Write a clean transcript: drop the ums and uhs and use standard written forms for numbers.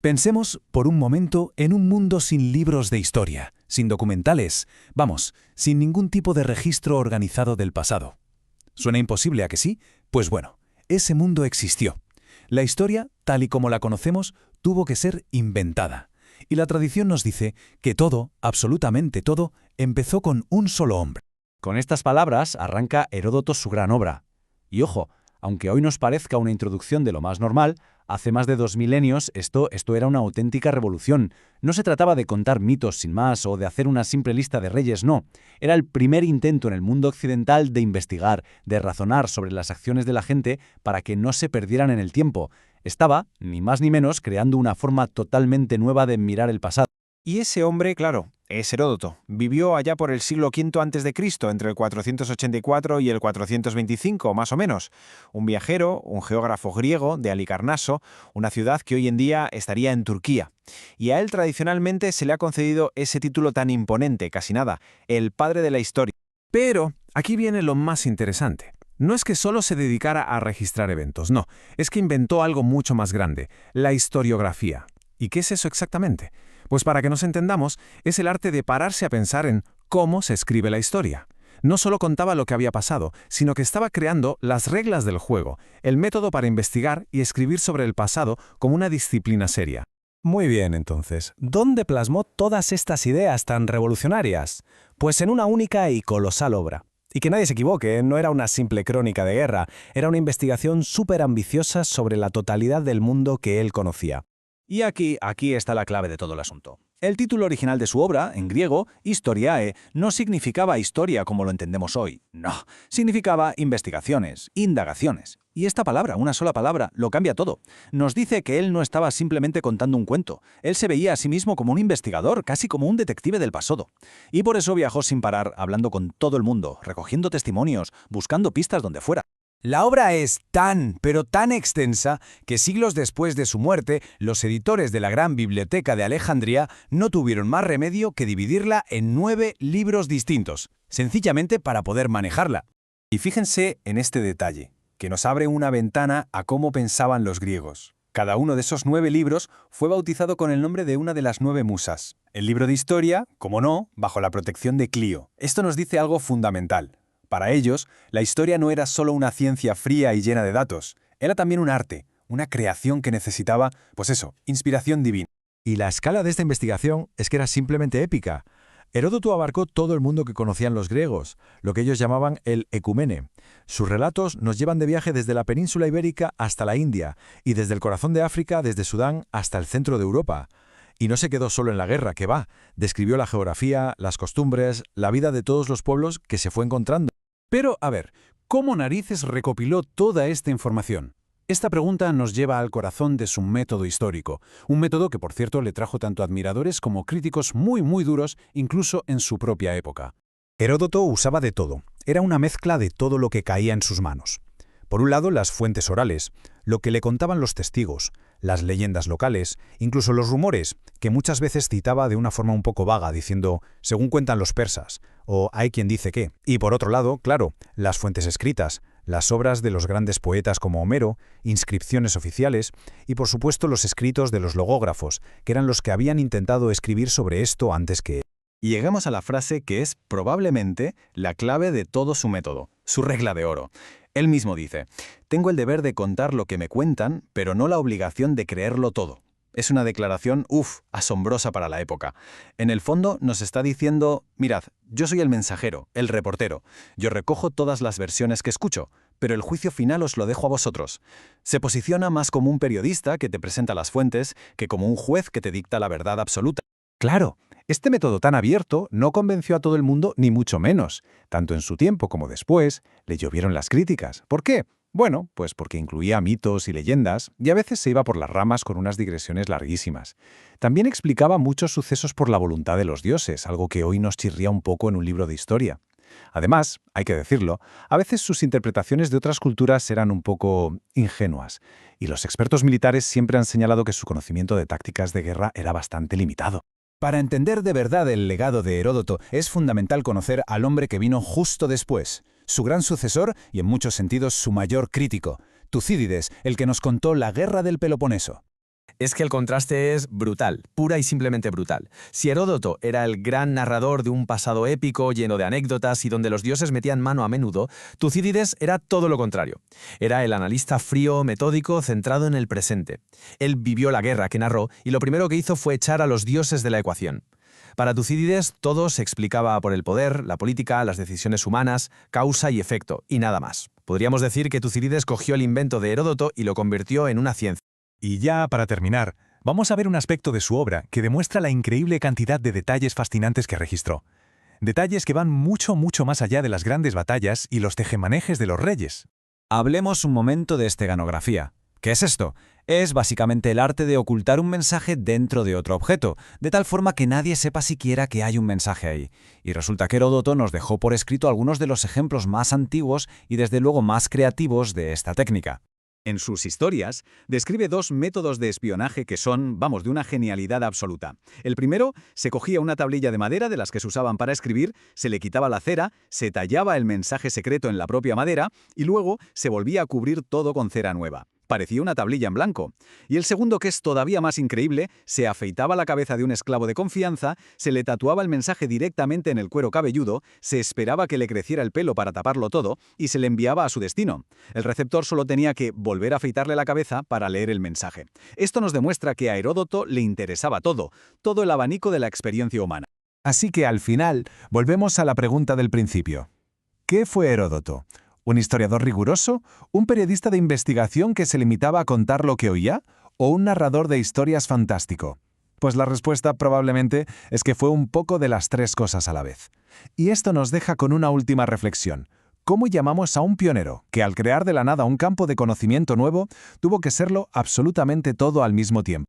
Pensemos por un momento en un mundo sin libros de historia, sin documentales, vamos, sin ningún tipo de registro organizado del pasado. ¿Suena imposible a que sí? Pues bueno, ese mundo existió. La historia, tal y como la conocemos, tuvo que ser inventada. Y la tradición nos dice que todo, absolutamente todo, empezó con un solo hombre. Con estas palabras arranca Heródoto su gran obra. Y ojo, aunque hoy nos parezca una introducción de lo más normal, hace más de 2000 esto era una auténtica revolución. No se trataba de contar mitos sin más o de hacer una simple lista de reyes, no. Era el primer intento en el mundo occidental de investigar, de razonar sobre las acciones de la gente para que no se perdieran en el tiempo. Estaba, ni más ni menos, creando una forma totalmente nueva de mirar el pasado. Y ese hombre, claro, es Heródoto. Vivió allá por el siglo V a.C., entre el 484 y el 425, más o menos. Un viajero, un geógrafo griego de Halicarnaso, una ciudad que hoy en día estaría en Turquía. Y a él tradicionalmente se le ha concedido ese título tan imponente, casi nada, el padre de la historia. Pero aquí viene lo más interesante. No es que solo se dedicara a registrar eventos, no, es que inventó algo mucho más grande, la historiografía. ¿Y qué es eso exactamente? Pues para que nos entendamos, es el arte de pararse a pensar en cómo se escribe la historia. No solo contaba lo que había pasado, sino que estaba creando las reglas del juego, el método para investigar y escribir sobre el pasado como una disciplina seria. Muy bien, entonces, ¿dónde plasmó todas estas ideas tan revolucionarias? Pues en una única y colosal obra. Y que nadie se equivoque, no era una simple crónica de guerra, era una investigación súper ambiciosa sobre la totalidad del mundo que él conocía. Y aquí está la clave de todo el asunto. El título original de su obra, en griego, Historiae, no significaba historia como lo entendemos hoy. No, significaba investigaciones, indagaciones. Y esta palabra, una sola palabra, lo cambia todo. Nos dice que él no estaba simplemente contando un cuento. Él se veía a sí mismo como un investigador, casi como un detective del pasado. Y por eso viajó sin parar, hablando con todo el mundo, recogiendo testimonios, buscando pistas donde fuera. La obra es tan, pero tan extensa que siglos después de su muerte, los editores de la Gran Biblioteca de Alejandría no tuvieron más remedio que dividirla en 9 libros distintos, sencillamente para poder manejarla. Y fíjense en este detalle, que nos abre una ventana a cómo pensaban los griegos. Cada uno de esos 9 libros fue bautizado con el nombre de una de las 9 musas. El libro de historia, como no, bajo la protección de Clío. Esto nos dice algo fundamental. Para ellos, la historia no era solo una ciencia fría y llena de datos, era también un arte, una creación que necesitaba, pues eso, inspiración divina. Y la escala de esta investigación es que era simplemente épica. Heródoto abarcó todo el mundo que conocían los griegos, lo que ellos llamaban el ecumene. Sus relatos nos llevan de viaje desde la península ibérica hasta la India, y desde el corazón de África, desde Sudán hasta el centro de Europa. Y no se quedó solo en la guerra, que va, describió la geografía, las costumbres, la vida de todos los pueblos que se fue encontrando. Pero, a ver, ¿cómo narices recopiló toda esta información? Esta pregunta nos lleva al corazón de su método histórico, un método que, por cierto, le trajo tanto admiradores como críticos muy duros, incluso en su propia época. Heródoto usaba de todo, era una mezcla de todo lo que caía en sus manos. Por un lado, las fuentes orales, lo que le contaban los testigos, las leyendas locales, incluso los rumores, que muchas veces citaba de una forma un poco vaga, diciendo, según cuentan los persas, o hay quien dice que. Y por otro lado, claro, las fuentes escritas, las obras de los grandes poetas como Homero, inscripciones oficiales, y por supuesto los escritos de los logógrafos, que eran los que habían intentado escribir sobre esto antes que él. Y llegamos a la frase que es probablemente la clave de todo su método, su regla de oro. Él mismo dice, tengo el deber de contar lo que me cuentan, pero no la obligación de creerlo todo. Es una declaración, asombrosa para la época. En el fondo nos está diciendo, mirad, yo soy el mensajero, el reportero. Yo recojo todas las versiones que escucho, pero el juicio final os lo dejo a vosotros. Se posiciona más como un periodista que te presenta las fuentes que como un juez que te dicta la verdad absoluta. Claro, este método tan abierto no convenció a todo el mundo ni mucho menos. Tanto en su tiempo como después, le llovieron las críticas. ¿Por qué? Bueno, pues porque incluía mitos y leyendas, y a veces se iba por las ramas con unas digresiones larguísimas. También explicaba muchos sucesos por la voluntad de los dioses, algo que hoy nos chirría un poco en un libro de historia. Además, hay que decirlo, a veces sus interpretaciones de otras culturas eran un poco ingenuas, y los expertos militares siempre han señalado que su conocimiento de tácticas de guerra era bastante limitado. Para entender de verdad el legado de Heródoto, es fundamental conocer al hombre que vino justo después, su gran sucesor y en muchos sentidos su mayor crítico, Tucídides, el que nos contó la guerra del Peloponeso. Es que el contraste es brutal, pura y simplemente brutal. Si Heródoto era el gran narrador de un pasado épico lleno de anécdotas y donde los dioses metían mano a menudo, Tucídides era todo lo contrario. Era el analista frío, metódico, centrado en el presente. Él vivió la guerra que narró y lo primero que hizo fue echar a los dioses de la ecuación. Para Tucídides todo se explicaba por el poder, la política, las decisiones humanas, causa y efecto, y nada más. Podríamos decir que Tucídides cogió el invento de Heródoto y lo convirtió en una ciencia. Y ya, para terminar, vamos a ver un aspecto de su obra que demuestra la increíble cantidad de detalles fascinantes que registró. Detalles que van mucho más allá de las grandes batallas y los tejemanejes de los reyes. Hablemos un momento de esteganografía. ¿Qué es esto? Es básicamente el arte de ocultar un mensaje dentro de otro objeto, de tal forma que nadie sepa siquiera que hay un mensaje ahí. Y resulta que Heródoto nos dejó por escrito algunos de los ejemplos más antiguos y desde luego más creativos de esta técnica. En sus historias, describe dos métodos de espionaje que son, de una genialidad absoluta. El primero, se cogía una tablilla de madera de las que se usaban para escribir, se le quitaba la cera, se tallaba el mensaje secreto en la propia madera y luego se volvía a cubrir todo con cera nueva. Parecía una tablilla en blanco. Y el segundo, que es todavía más increíble, se afeitaba la cabeza de un esclavo de confianza, se le tatuaba el mensaje directamente en el cuero cabelludo, se esperaba que le creciera el pelo para taparlo todo y se le enviaba a su destino. El receptor solo tenía que volver a afeitarle la cabeza para leer el mensaje. Esto nos demuestra que a Heródoto le interesaba todo el abanico de la experiencia humana. Así que al final, volvemos a la pregunta del principio. ¿Qué fue Heródoto? ¿Un historiador riguroso? ¿Un periodista de investigación que se limitaba a contar lo que oía? ¿O un narrador de historias fantástico? Pues la respuesta probablemente es que fue un poco de las tres cosas a la vez. Y esto nos deja con una última reflexión. ¿Cómo llamamos a un pionero que al crear de la nada un campo de conocimiento nuevo tuvo que serlo absolutamente todo al mismo tiempo?